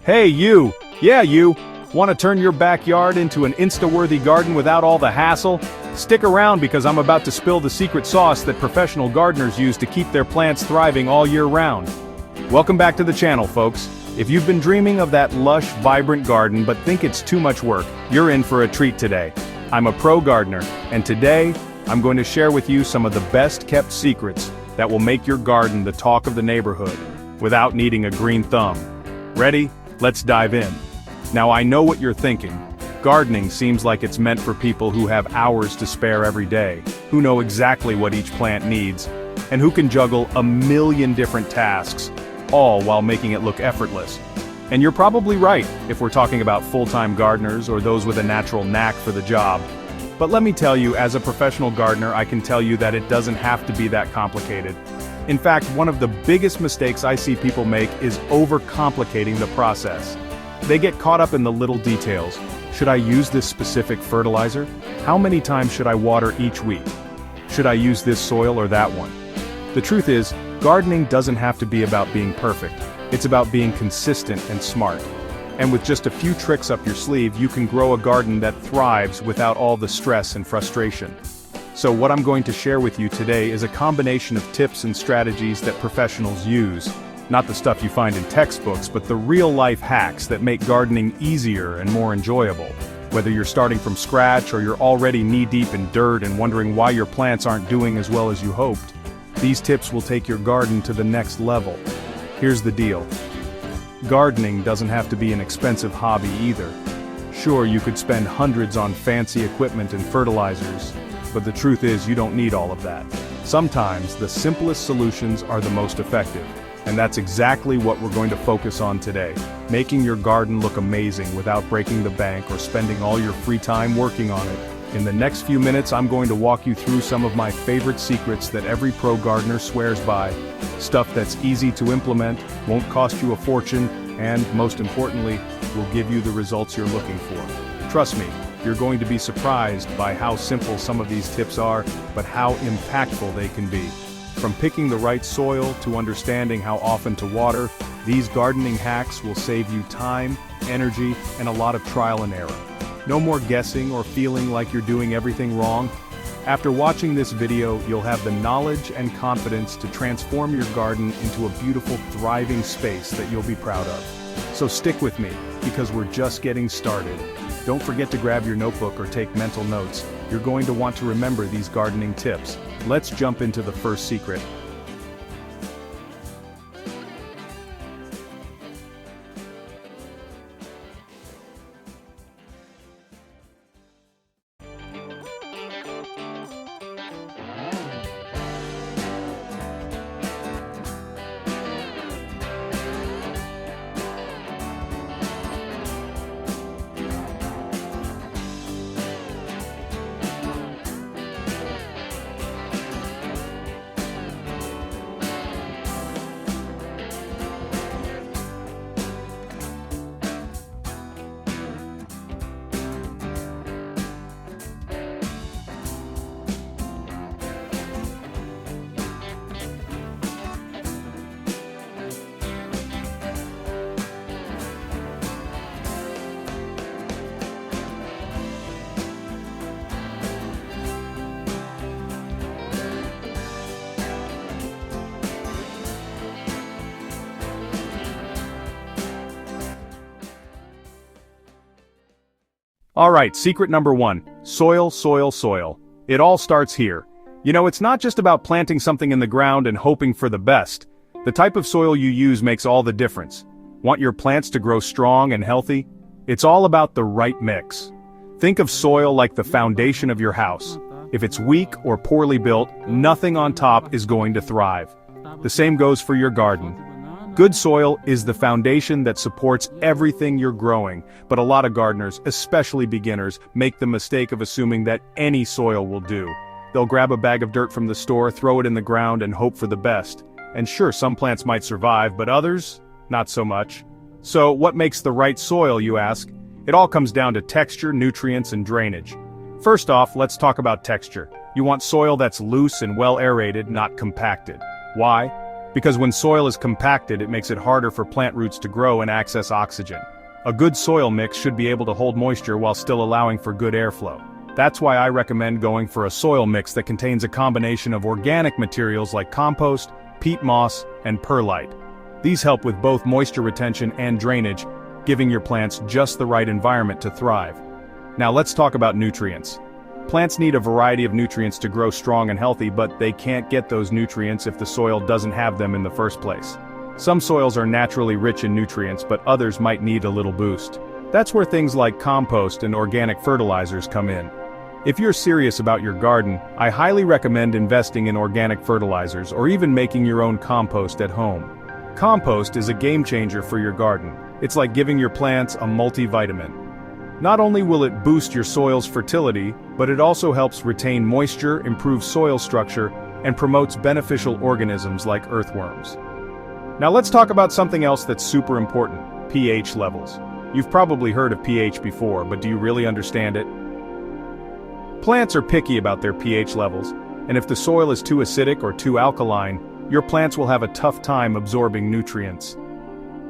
Hey you! Yeah you! Want to turn your backyard into an Insta-worthy garden without all the hassle? Stick around because I'm about to spill the secret sauce that professional gardeners use to keep their plants thriving all year round. Welcome back to the channel, folks. If you've been dreaming of that lush, vibrant garden but think it's too much work, you're in for a treat today. I'm a pro gardener, and today, I'm going to share with you some of the best-kept secrets that will make your garden the talk of the neighborhood, without needing a green thumb. Ready? Let's dive in. Now I know what you're thinking. Gardening seems like it's meant for people who have hours to spare every day, who know exactly what each plant needs, and who can juggle a million different tasks, all while making it look effortless. And you're probably right if we're talking about full-time gardeners or those with a natural knack for the job. But let me tell you, as a professional gardener, I can tell you that it doesn't have to be that complicated. In fact, one of the biggest mistakes I see people make is overcomplicating the process. They get caught up in the little details. Should I use this specific fertilizer? How many times should I water each week? Should I use this soil or that one? The truth is, gardening doesn't have to be about being perfect. It's about being consistent and smart. And with just a few tricks up your sleeve, you can grow a garden that thrives without all the stress and frustration. So what I'm going to share with you today is a combination of tips and strategies that professionals use. Not the stuff you find in textbooks, but the real-life hacks that make gardening easier and more enjoyable. Whether you're starting from scratch or you're already knee-deep in dirt and wondering why your plants aren't doing as well as you hoped, these tips will take your garden to the next level. Here's the deal. Gardening doesn't have to be an expensive hobby either. Sure, you could spend hundreds on fancy equipment and fertilizers, but the truth is you don't need all of that. Sometimes the simplest solutions are the most effective. And that's exactly what we're going to focus on today, making your garden look amazing without breaking the bank or spending all your free time working on it. In the next few minutes, I'm going to walk you through some of my favorite secrets that every pro gardener swears by. Stuff that's easy to implement, won't cost you a fortune, and most importantly, will give you the results you're looking for. Trust me, you're going to be surprised by how simple some of these tips are, but how impactful they can be. From picking the right soil to understanding how often to water, these gardening hacks will save you time, energy, and a lot of trial and error. No more guessing or feeling like you're doing everything wrong. After watching this video, you'll have the knowledge and confidence to transform your garden into a beautiful, thriving space that you'll be proud of. So stick with me, because we're just getting started. Don't forget to grab your notebook or take mental notes. You're going to want to remember these gardening tips. Let's jump into the first secret. Alright, secret number 1. Soil, soil, soil. It all starts here. You know, it's not just about planting something in the ground and hoping for the best. The type of soil you use makes all the difference. Want your plants to grow strong and healthy? It's all about the right mix. Think of soil like the foundation of your house. If it's weak or poorly built, nothing on top is going to thrive. The same goes for your garden. Good soil is the foundation that supports everything you're growing, but a lot of gardeners, especially beginners, make the mistake of assuming that any soil will do. They'll grab a bag of dirt from the store, throw it in the ground, and hope for the best. And sure, some plants might survive, but others? Not so much. So, what makes the right soil, you ask? It all comes down to texture, nutrients, and drainage. First off, let's talk about texture. You want soil that's loose and well aerated, not compacted. Why? Because when soil is compacted, it makes it harder for plant roots to grow and access oxygen. A good soil mix should be able to hold moisture while still allowing for good airflow. That's why I recommend going for a soil mix that contains a combination of organic materials like compost, peat moss, and perlite. These help with both moisture retention and drainage, giving your plants just the right environment to thrive. Now let's talk about nutrients. Plants need a variety of nutrients to grow strong and healthy, but they can't get those nutrients if the soil doesn't have them in the first place. Some soils are naturally rich in nutrients, but others might need a little boost. That's where things like compost and organic fertilizers come in. If you're serious about your garden, I highly recommend investing in organic fertilizers or even making your own compost at home. Compost is a game changer for your garden. It's like giving your plants a multivitamin. Not only will it boost your soil's fertility, but it also helps retain moisture, improve soil structure, and promotes beneficial organisms like earthworms. Now let's talk about something else that's super important: pH levels. You've probably heard of pH before, but do you really understand it? Plants are picky about their pH levels, and if the soil is too acidic or too alkaline, your plants will have a tough time absorbing nutrients.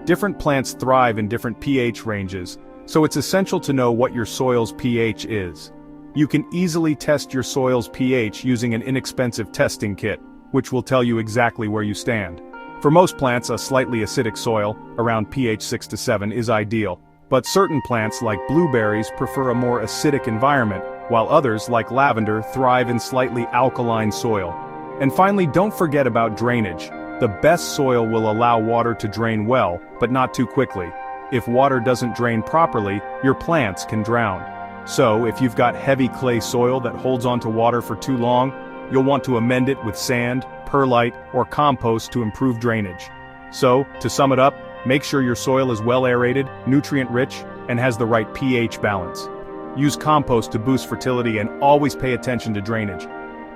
Different plants thrive in different pH ranges, so it's essential to know what your soil's pH is. You can easily test your soil's pH using an inexpensive testing kit, which will tell you exactly where you stand. For most plants, a slightly acidic soil, around pH 6 to 7, is ideal, but certain plants like blueberries prefer a more acidic environment, while others, like lavender, thrive in slightly alkaline soil. And finally, don't forget about drainage. The best soil will allow water to drain well, but not too quickly. If water doesn't drain properly, your plants can drown. So, if you've got heavy clay soil that holds onto water for too long, you'll want to amend it with sand, perlite, or compost to improve drainage. So, to sum it up, make sure your soil is well aerated, nutrient-rich, and has the right pH balance. Use compost to boost fertility and always pay attention to drainage.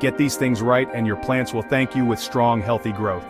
Get these things right and your plants will thank you with strong, healthy growth.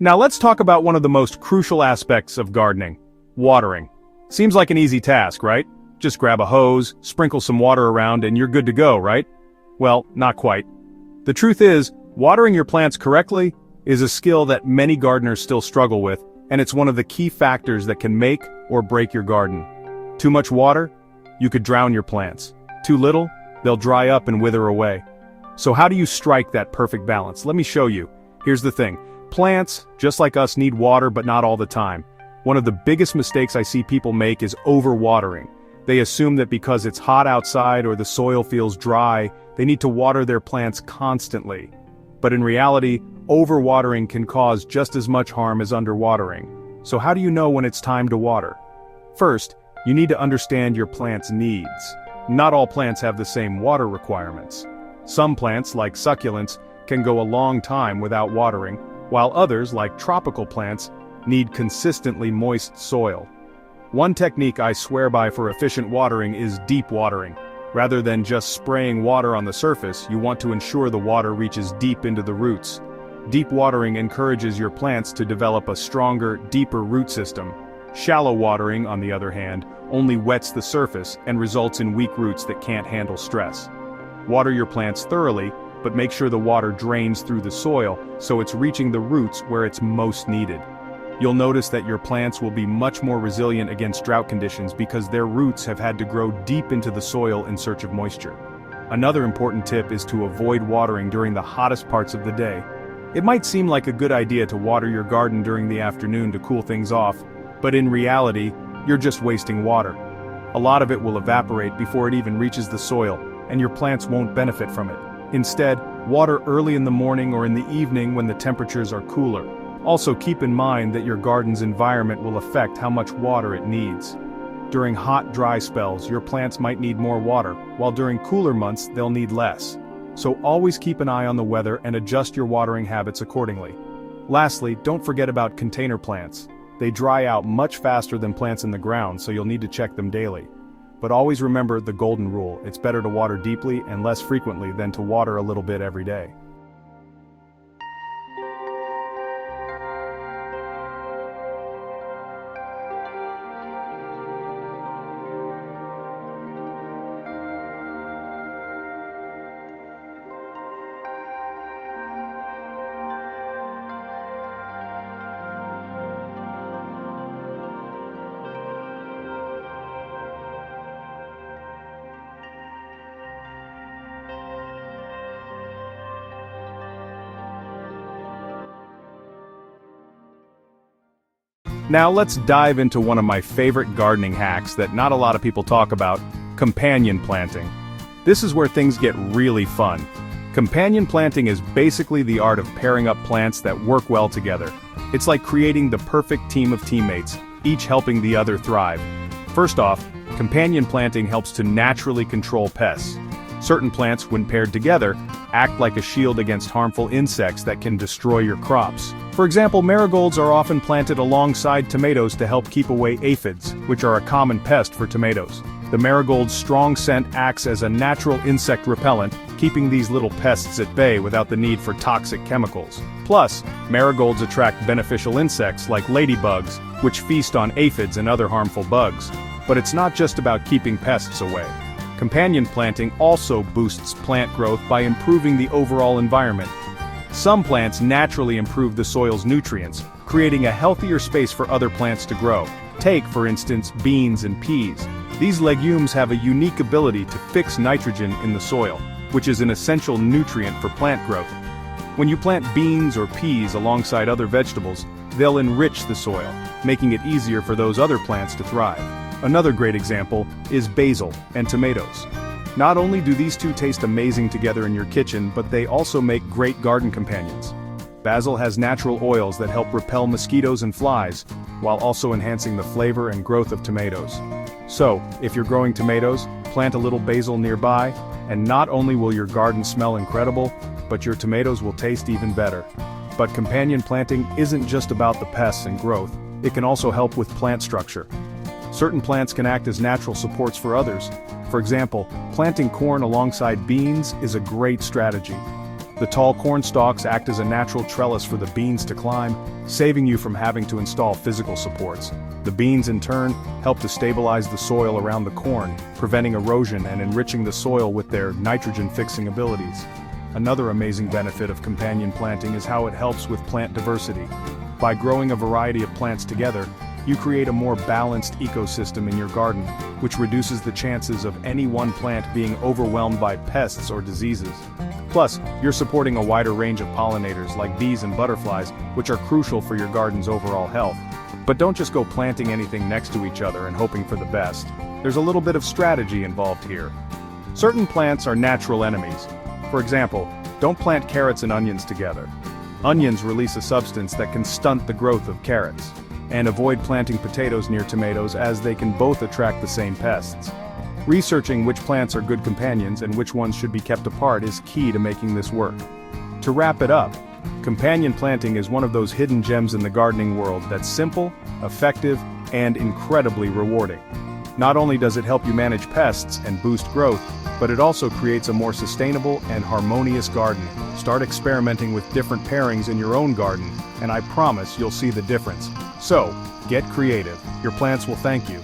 Now let's talk about one of the most crucial aspects of gardening: watering. Seems like an easy task, right? Just grab a hose, sprinkle some water around, and you're good to go, right? Well, not quite. The truth is, watering your plants correctly is a skill that many gardeners still struggle with, and it's one of the key factors that can make or break your garden. Too much water? You could drown your plants. Too little? They'll dry up and wither away. So how do you strike that perfect balance? Let me show you. Here's the thing. Plants, just like us, need water, but not all the time. One of the biggest mistakes I see people make is overwatering. They assume that because it's hot outside or the soil feels dry, they need to water their plants constantly. But in reality, overwatering can cause just as much harm as underwatering. So how do you know when it's time to water? First, you need to understand your plant's needs. Not all plants have the same water requirements. Some plants, like succulents, can go a long time without watering, while others, like tropical plants, need consistently moist soil. One technique I swear by for efficient watering is deep watering. Rather than just spraying water on the surface, you want to ensure the water reaches deep into the roots. Deep watering encourages your plants to develop a stronger, deeper root system. Shallow watering, on the other hand, only wets the surface and results in weak roots that can't handle stress. Water your plants thoroughly, but make sure the water drains through the soil so it's reaching the roots where it's most needed. You'll notice that your plants will be much more resilient against drought conditions because their roots have had to grow deep into the soil in search of moisture. Another important tip is to avoid watering during the hottest parts of the day. It might seem like a good idea to water your garden during the afternoon to cool things off, but in reality, you're just wasting water. A lot of it will evaporate before it even reaches the soil, and your plants won't benefit from it. Instead, water early in the morning or in the evening when the temperatures are cooler. Also keep in mind that your garden's environment will affect how much water it needs. During hot, dry spells, your plants might need more water, while during cooler months they'll need less. So always keep an eye on the weather and adjust your watering habits accordingly. Lastly, don't forget about container plants. They dry out much faster than plants in the ground, so you'll need to check them daily. But always remember the golden rule: it's better to water deeply and less frequently than to water a little bit every day. Now let's dive into one of my favorite gardening hacks that not a lot of people talk about: companion planting. This is where things get really fun. Companion planting is basically the art of pairing up plants that work well together. It's like creating the perfect team of teammates, each helping the other thrive. First off, companion planting helps to naturally control pests. Certain plants, when paired together, act like a shield against harmful insects that can destroy your crops. For example, marigolds are often planted alongside tomatoes to help keep away aphids, which are a common pest for tomatoes. The marigold's strong scent acts as a natural insect repellent, keeping these little pests at bay without the need for toxic chemicals. Plus, marigolds attract beneficial insects like ladybugs, which feast on aphids and other harmful bugs. But it's not just about keeping pests away. Companion planting also boosts plant growth by improving the overall environment. Some plants naturally improve the soil's nutrients, creating a healthier space for other plants to grow. Take, for instance, beans and peas. These legumes have a unique ability to fix nitrogen in the soil, which is an essential nutrient for plant growth. When you plant beans or peas alongside other vegetables, they'll enrich the soil, making it easier for those other plants to thrive. Another great example is basil and tomatoes. Not only do these two taste amazing together in your kitchen, but they also make great garden companions. Basil has natural oils that help repel mosquitoes and flies, while also enhancing the flavor and growth of tomatoes. So, if you're growing tomatoes, plant a little basil nearby, and not only will your garden smell incredible, but your tomatoes will taste even better. But companion planting isn't just about the pests and growth, it can also help with plant structure. Certain plants can act as natural supports for others. For example, planting corn alongside beans is a great strategy. The tall corn stalks act as a natural trellis for the beans to climb, saving you from having to install physical supports. The beans, in turn, help to stabilize the soil around the corn, preventing erosion and enriching the soil with their nitrogen-fixing abilities. Another amazing benefit of companion planting is how it helps with plant diversity. By growing a variety of plants together, you create a more balanced ecosystem in your garden, which reduces the chances of any one plant being overwhelmed by pests or diseases. Plus, you're supporting a wider range of pollinators like bees and butterflies, which are crucial for your garden's overall health. But don't just go planting anything next to each other and hoping for the best. There's a little bit of strategy involved here. Certain plants are natural enemies. For example, don't plant carrots and onions together. Onions release a substance that can stunt the growth of carrots. And avoid planting potatoes near tomatoes, as they can both attract the same pests. Researching which plants are good companions and which ones should be kept apart is key to making this work. To wrap it up, companion planting is one of those hidden gems in the gardening world that's simple, effective, and incredibly rewarding. Not only does it help you manage pests and boost growth, but it also creates a more sustainable and harmonious garden. Start experimenting with different pairings in your own garden, and I promise you'll see the difference. So, get creative. Your plants will thank you.